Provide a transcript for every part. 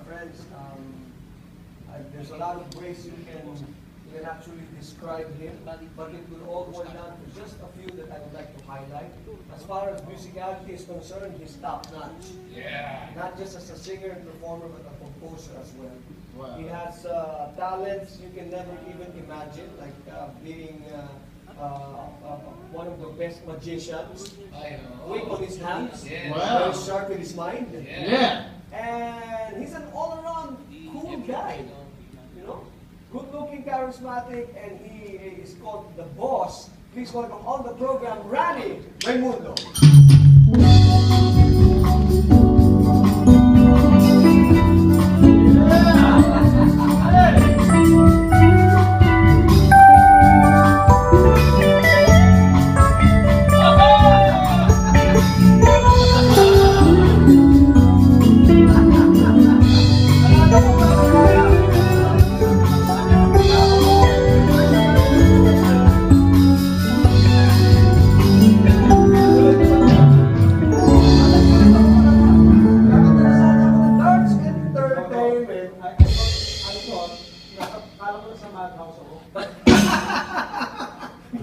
friends, there's a lot of ways you can actually describe him, but it will all boil down to just a few that I would like to highlight. As far as musicality is concerned, he's top-notch. Yeah. Not just as a singer and performer, but a composer as well. Wow. He has talents you can never even imagine, like being one of the best magicians. I know. Quick on his hands, Yeah. Wow. very sharp with his mind. Yeah. And he's an all-around cool guy, you know? Good-looking, charismatic, and he is called the boss. Please welcome on the program, Rani Raimundo.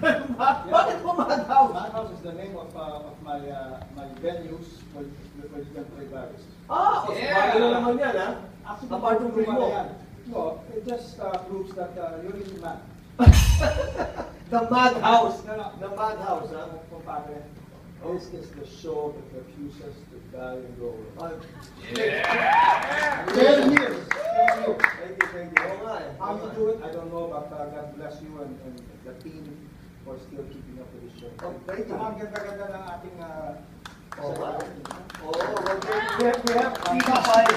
Bakit po Madhouse? Madhouse is the name of my venues where you can play baris. Ah, Yeah. bago na naman yan, ha? Actually, Apart from primo. No, it just proves that you're really mad. The Madhouse. No, no. The Madhouse, ha? Compadre, this is the show that refuses to die and go away. Yeah. 10 years. 10 years. Thank you. Oo nga, eh. How you do it, I don't know, but God bless you and the team for still keeping up with the show. Oh, thank you. Ang ganda-ganda ng ating Oh, wow. Oh, well, we have Tita Pai.